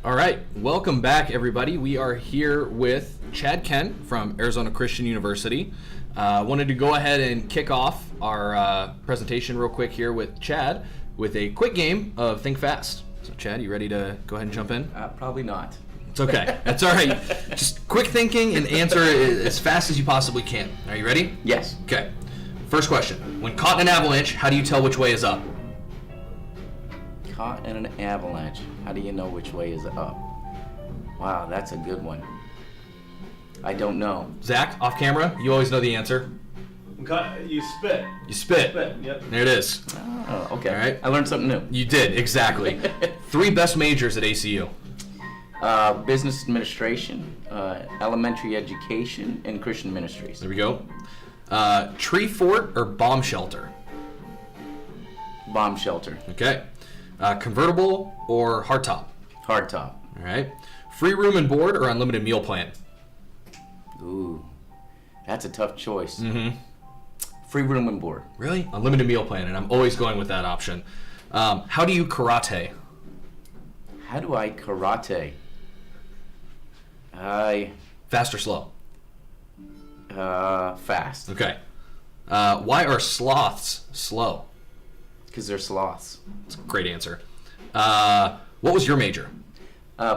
All right, welcome back, everybody. We are here with Chad Kent from Arizona Christian University. Wanted to go ahead and kick off our presentation real quick here with Chad with a quick game of Think Fast. So, Chad, you ready to go ahead and jump in? Probably not. It's okay. That's all right. Just quick thinking and answer as fast as you possibly can. Are you ready? Yes. Okay. First question. When caught in an avalanche, how do you tell which way is up? Caught in an avalanche. How do you know which way is up? Wow, that's a good one. I don't know. Zach, off camera, you always know the answer. You spit. You spit. Yep. There it is. Oh, okay. All right. I learned something new. You did, exactly. 3 best majors at ACU. Business administration, elementary education, and Christian ministries. There we go. Tree fort or bomb shelter? Bomb shelter. Okay. Convertible or hardtop? Hardtop. All right. Free room and board or unlimited meal plan? Ooh, that's a tough choice. Mm-hmm. Free room and board. Really? Unlimited meal plan, and I'm always going with that option. How do you karate? How do I karate? Fast or slow? Fast. Okay. Why are sloths slow? Because they're sloths. That's a great answer. What was your major?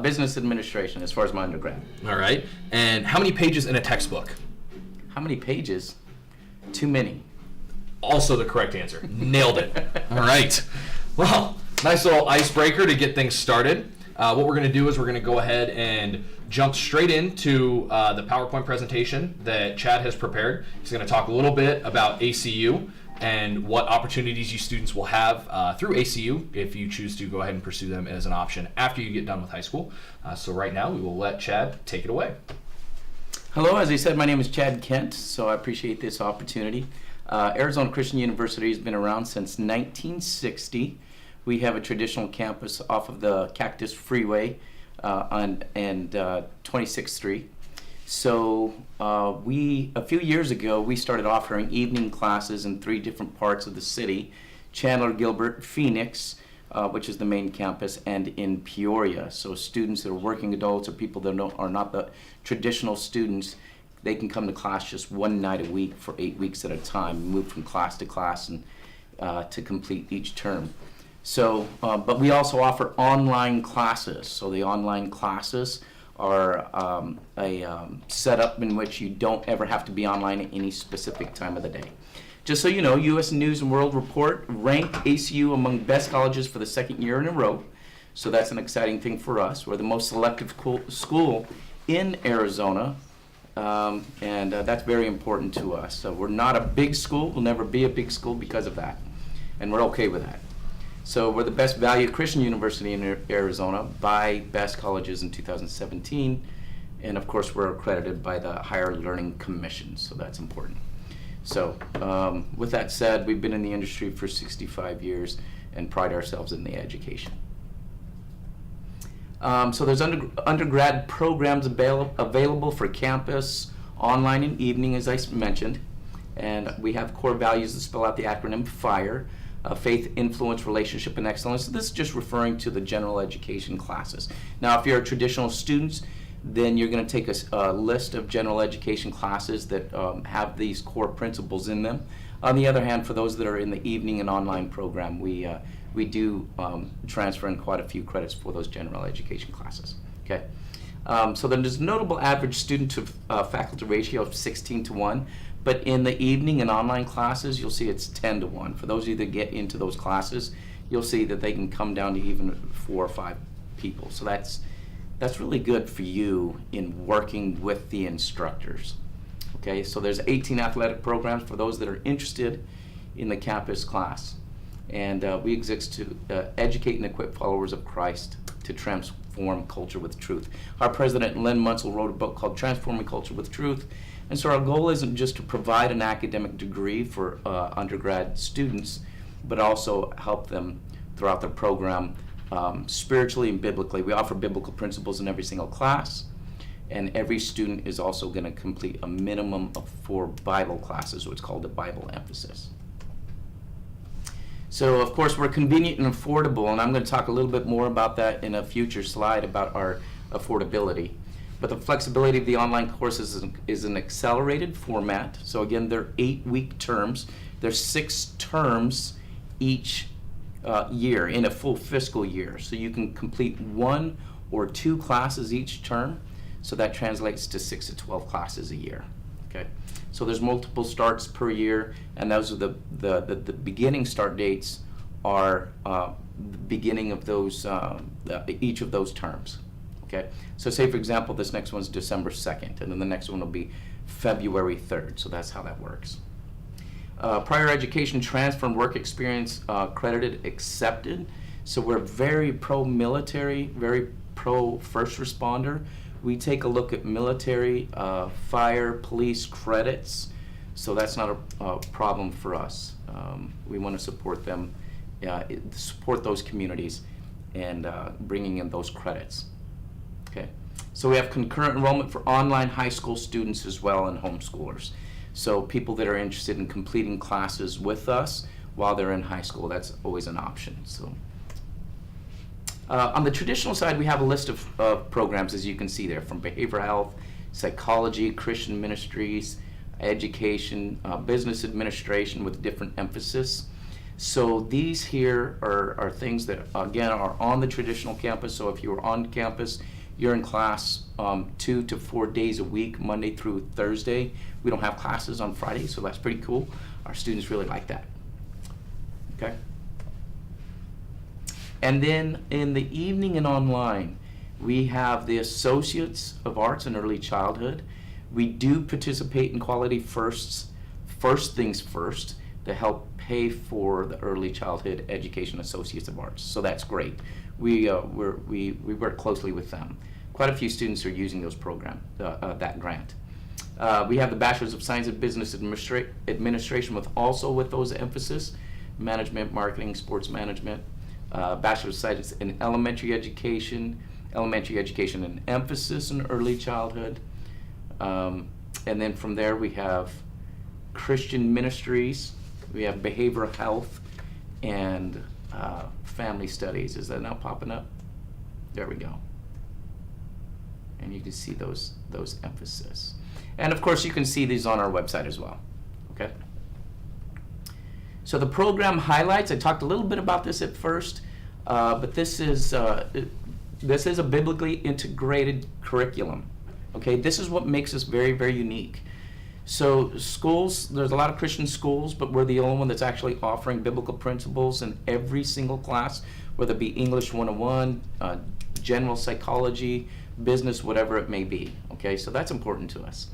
Business administration, as far as my undergrad. All right. And how many pages in a textbook? How many pages? Too many. Also the correct answer. Nailed it. All right. Well, nice little icebreaker to get things started. What we're going to do is we're going to go ahead and jump straight into the PowerPoint presentation that Chad has prepared. He's going to talk a little bit about ACU and what opportunities you students will have through ACU if you choose to go ahead and pursue them as an option after you get done with high school. So right now we will let Chad take it away. Hello, as I said, my name is Chad Kent, so I appreciate this opportunity. Arizona Christian University has been around since 1960. We have a traditional campus off of the Cactus Freeway and 26th Street. So a few years ago, we started offering evening classes in 3 different parts of the city: Chandler, Gilbert, Phoenix, which is the main campus, and in Peoria. So students that are working adults or people that are not the traditional students, they can come to class just 1 night a week for 8 weeks at a time, move from class to class and to complete each term. So, but we also offer online classes. So the online classes are a setup in which you don't ever have to be online at any specific time of the day. Just so you know, U.S. News and World Report ranked ACU among best colleges for the 2nd year in a row. So that's an exciting thing for us. We're the most selective school in Arizona, and that's very important to us. So we're not a big school. We'll never be a big school because of that, and we're okay with that. So we're the best valued Christian university in Arizona by Best Colleges in 2017. And of course, we're accredited by the Higher Learning Commission, so that's important. So with that said, we've been in the industry for 65 years and pride ourselves in the education. So there's undergrad programs available for campus, online and evening, as I mentioned. And we have core values that spell out the acronym FIRE. Faith, influence, relationship, and excellence. So this is just referring to the general education classes. Now, if you're a traditional student, then you're going to take a list of general education classes that have these core principles in them. On the other hand, for those that are in the evening and online program, we do transfer in quite a few credits for those general education classes. Okay. So then there's a notable average student to faculty ratio of 16:1. But in the evening and online classes, you'll see it's 10:1. For those of you that get into those classes, you'll see that they can come down to even 4 or 5 people. So that's really good for you in working with the instructors. Okay, so there's 18 athletic programs for those that are interested in the campus class. And we exist to educate and equip followers of Christ to transform culture with truth. Our president, Len Munsell, wrote a book called Transforming Culture with Truth. And so our goal isn't just to provide an academic degree for undergrad students, but also help them throughout their program spiritually and biblically. We offer biblical principles in every single class, and every student is also going to complete a minimum of 4 Bible classes, what's called a Bible emphasis. So of course we're convenient and affordable, and I'm going to talk a little bit more about that in a future slide about our affordability. But the flexibility of the online courses is an accelerated format. So again, they're 8-week terms. There's 6 terms each year in a full fiscal year. So you can complete 1 or 2 classes each term. So that translates to 6 to 12 classes a year. Okay. So there's multiple starts per year, and those are the beginning start dates are the beginning of those each of those terms. Okay. So say for example this next one's December 2nd, and then the next one will be February 3rd. So that's how that works. Prior education transfer and work experience credited accepted. So we're very pro-military, very pro-first responder. We take a look at military, fire, police credits, so that's not a problem for us. We want to support them, support those communities, and bringing in those credits. Okay, so we have concurrent enrollment for online high school students as well and homeschoolers. So people that are interested in completing classes with us while they're in high school, that's always an option. So. On the traditional side, we have a list of programs, as you can see there, from behavioral health, psychology, Christian ministries, education, business administration with different emphasis. So these here are things that, again, are on the traditional campus. So if you're on campus, you're in class 2 to 4 days a week, Monday through Thursday. We don't have classes on Friday, so that's pretty cool. Our students really like that. Okay. And then in the evening and online, we have the Associates of Arts in Early Childhood. We do participate in Quality First Things First, to help pay for the Early Childhood Education Associates of Arts. So that's great. We work closely with them. Quite a few students are using those programs, that grant. We have the Bachelors of Science in Business Administration with those emphasis, management, marketing, sports management. Bachelor's of Science in Elementary Education and emphasis in early childhood. And then from there we have Christian ministries, we have behavioral health, and family studies. Is that now popping up? There we go. And you can see those emphasis. And of course you can see these on our website as well. Okay. So the program highlights, I talked a little bit about this at first, but this is a biblically integrated curriculum. Okay, this is what makes us very, very unique. So schools, there's a lot of Christian schools, but we're the only one that's actually offering biblical principles in every single class, whether it be English 101, general psychology, business, whatever it may be. Okay, so that's important to us.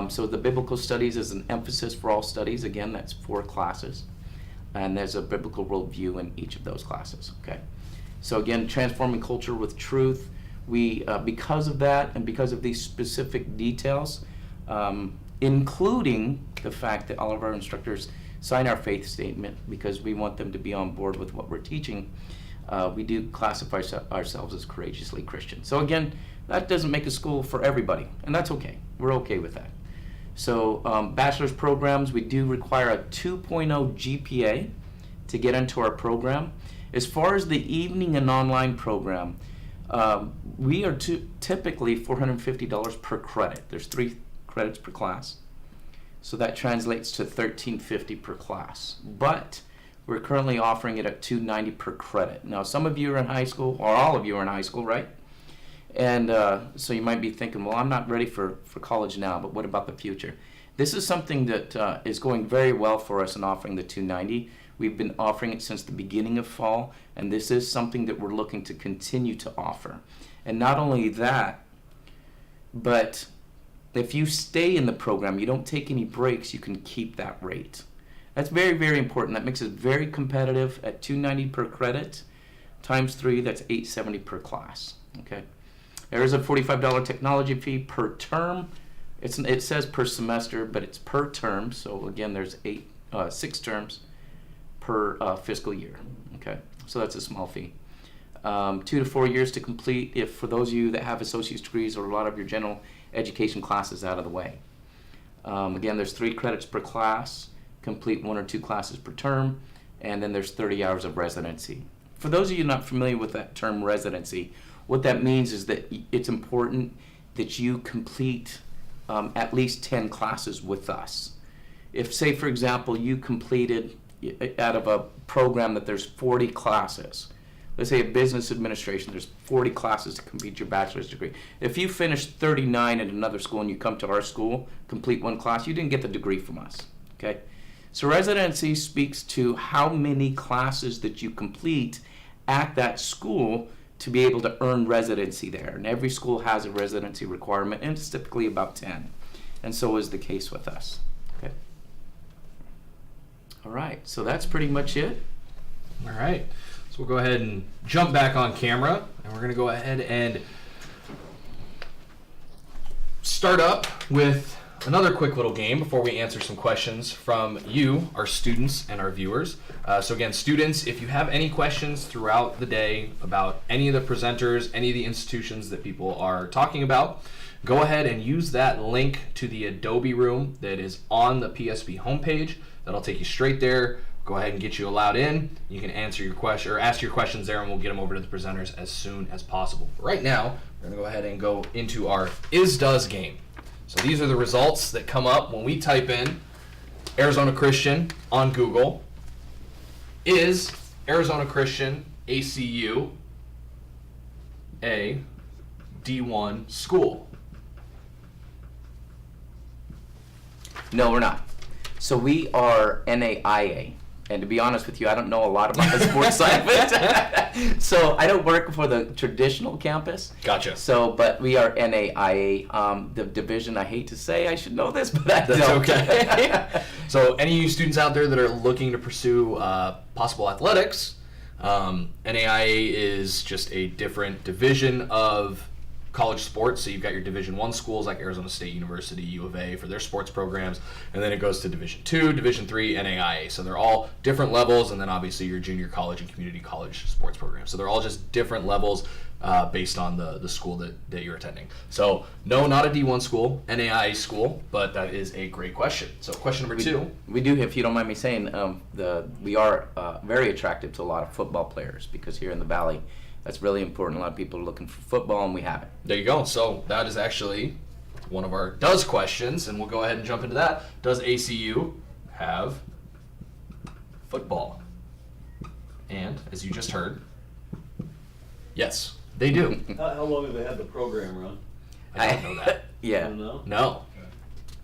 So the biblical studies is an emphasis for all studies. Again, that's 4 classes. And there's a biblical worldview in each of those classes. Okay. So again, transforming culture with truth. We, because of that and because of these specific details, including the fact that all of our instructors sign our faith statement because we want them to be on board with what we're teaching, we do classify ourselves as courageously Christian. So again, that doesn't make a school for everybody, and that's okay. We're okay with that. So bachelor's programs, we do require a 2.0 GPA to get into our program. As far as the evening and online program, we are typically $450 per credit. There's 3 credits per class. So that translates to $1,350 per class. But we're currently offering it at $290 per credit. Now, some of you are in high school, or all of you are in high school, right? And so you might be thinking, well, I'm not ready for college now, but what about the future? This is something that is going very well for us in offering the $290. We've been offering it since the beginning of fall, and this is something that we're looking to continue to offer. And not only that, but if you stay in the program, you don't take any breaks, you can keep that rate. That's very, very important. That makes it very competitive at $290 per credit times 3, that's $870 per class. Okay. There is a $45 technology fee per term. It says per semester, but it's per term. So again, there's 6 terms per fiscal year. Okay, so that's a small fee. 2 to 4 years to complete. If for those of you that have associate's degrees or a lot of your general education classes out of the way. Again, there's 3 credits per class. Complete 1 or 2 classes per term. and then there's 30 hours of residency. For those of you not familiar with that term residency, what that means is that it's important that you complete at least 10 classes with us. If, say, for example, you completed out of a program that there's 40 classes, let's say a business administration, there's 40 classes to complete your bachelor's degree. If you finish 39 at another school and you come to our school, complete one class, you didn't get the degree from us, okay? So residency speaks to how many classes that you complete at that school to be able to earn residency there. And every school has a residency requirement, and it's typically about 10. And so is the case with us, okay? All right, so that's pretty much it. All right. So we'll go ahead and jump back on camera, and we're going to go ahead and start up with another quick little game before we answer some questions from you, our students and our viewers. So again, students, if you have any questions throughout the day about any of the presenters, any of the institutions that people are talking about, go ahead and use that link to the Adobe room that is on the PSB homepage. That'll take you straight there. Go ahead and get you allowed in. You can answer your question or ask your questions there, and we'll get them over to the presenters as soon as possible. Right now, we're going to go ahead and go into our is-does game. So these are the results that come up when we type in Arizona Christian on Google. Is Arizona Christian ACU a D1 school? No, we're not. So we are NAIA. And to be honest with you, I don't know a lot about the sports side of it. So I don't work for the traditional campus. Gotcha. So, but we are NAIA, the division. I hate to say I should know this, but I That's don't. okay. So any of you students out there that are looking to pursue possible athletics, NAIA is just a different division of college sports. So you've got your Division I schools like Arizona State University, U of A for their sports programs, and then it goes to Division II, Division III, NAIA. So they're all different levels, and then obviously your junior college and community college sports programs. So they're all just different levels based on the school that you're attending. So no, not a D1 school, NAIA school, but that is a great question. So question number two. We do, if you don't mind me saying, we are very attractive to a lot of football players because here in the Valley, that's really important. A lot of people are looking for football, and we have it. There you go. So that is actually one of our does questions, and we'll go ahead and jump into that. Does ACU have football? And as you just heard, yes, they do. How long have they had the program run? I don't know that. Yeah. I don't know. No.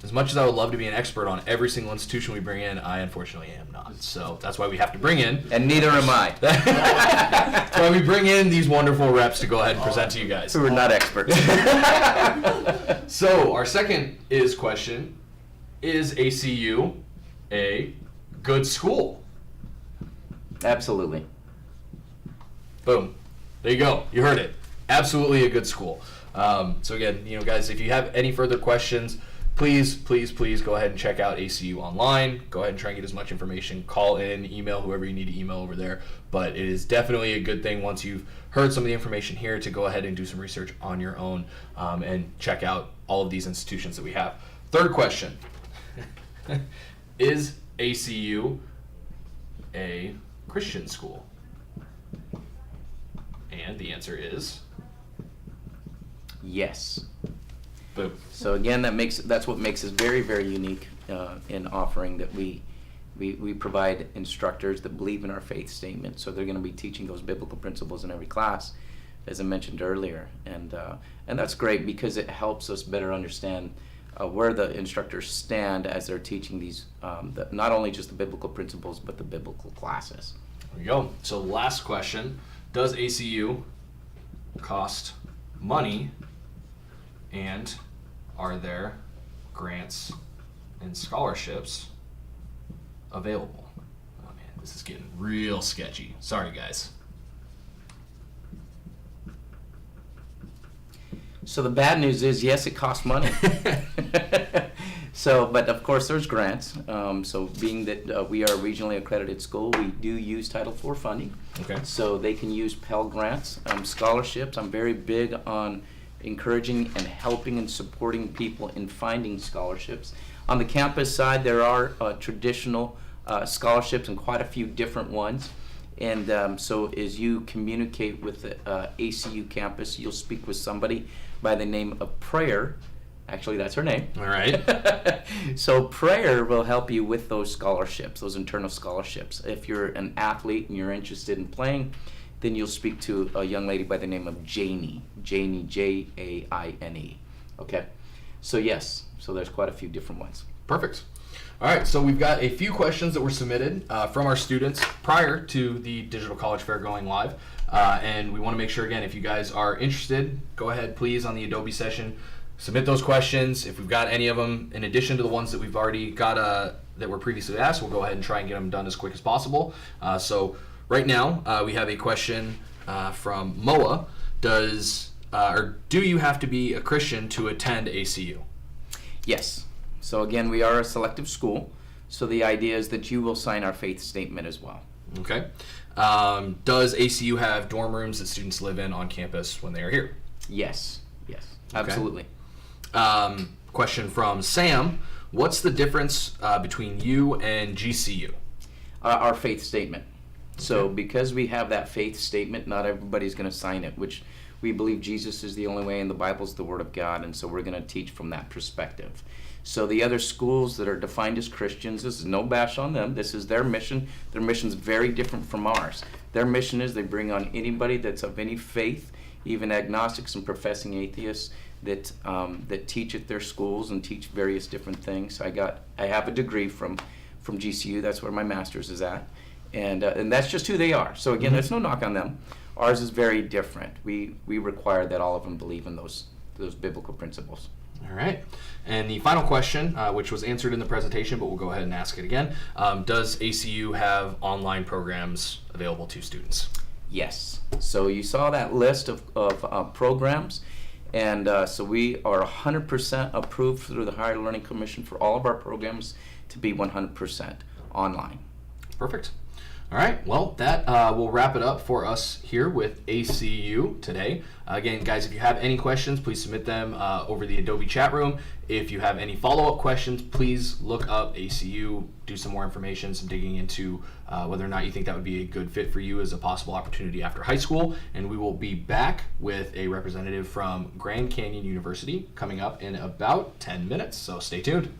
As much as I would love to be an expert on every single institution we bring in, I unfortunately am not. So that's why we have to bring in. And neither am I. That's why we bring in these wonderful reps to go ahead and present to you guys. So we're not experts. So our second question, is ACU a good school? Absolutely. Boom. There you go. You heard it. Absolutely a good school. So again, guys, if you have any further questions, please go ahead and check out ACU online. Go ahead and try and get as much information. Call in, email, whoever you need to email over there. But it is definitely a good thing once you've heard some of the information here to go ahead and do some research on your own and check out all of these institutions that we have. Third question. Is ACU a Christian school? And the answer is Yes. boom. So again, that's what makes us very, very unique in offering that we provide instructors that believe in our faith statement. So they're going to be teaching those biblical principles in every class, as I mentioned earlier, and that's great because it helps us better understand where the instructors stand as they're teaching these, not only just the biblical principles but the biblical classes. There you go. So last question: does ACU cost money? And are there grants and scholarships available? Oh man, this is getting real sketchy. Sorry, guys. So the bad news is, yes, it costs money. So, but of course there's grants. So being that we are a regionally accredited school, we do use Title IV funding. Okay. So they can use Pell Grants, scholarships. I'm very big on encouraging and helping and supporting people in finding scholarships. On the campus side, there are traditional scholarships and quite a few different ones. And so as you communicate with the ACU campus, you'll speak with somebody by the name of Prayer. Actually, that's her name. All right. So Prayer will help you with those scholarships, those internal scholarships. If you're an athlete and you're interested in playing, then you'll speak to a young lady by the name of Janie, Jaine. Okay? So yes, so there's quite a few different ones. Perfect. All right, so we've got a few questions that were submitted from our students prior to the Digital College Fair going live. And we want to make sure, again, if you guys are interested, go ahead, please, on the Adobe session, submit those questions. If we've got any of them, in addition to the ones that we've already got that were previously asked, we'll go ahead and try and get them done as quick as possible. So right now, we have a question from Moa. Do you have to be a Christian to attend ACU? Yes. So again, we are a selective school, so the idea is that you will sign our faith statement as well. Okay. Does ACU have dorm rooms that students live in on campus when they are here? Yes, absolutely. Question from Sam. What's the difference between you and GCU? Our faith statement. So because we have that faith statement, not everybody's going to sign it, which we believe Jesus is the only way and the Bible's the Word of God, and so we're going to teach from that perspective. So the other schools that are defined as Christians, this is no bash on them, this is their mission. Their mission's very different from ours. Their mission is they bring on anybody that's of any faith, even agnostics and professing atheists, that teach at their schools and teach various different things. I have a degree from GCU, that's where my master's is at, and that's just who they are. So again, there's no knock on them. Ours is very different. We require that all of them believe in those biblical principles. All right. And the final question, which was answered in the presentation, but we'll go ahead and ask it again. Does ACU have online programs available to students? Yes. So you saw that list of programs, and so we are 100% approved through the Higher Learning Commission for all of our programs to be 100% online. Perfect. All right, well, that will wrap it up for us here with ACU today. Again, guys, if you have any questions, please submit them over the Adobe chat room. If you have any follow-up questions, please look up ACU, do some more information, some digging into whether or not you think that would be a good fit for you as a possible opportunity after high school. And we will be back with a representative from Grand Canyon University coming up in about 10 minutes, so stay tuned.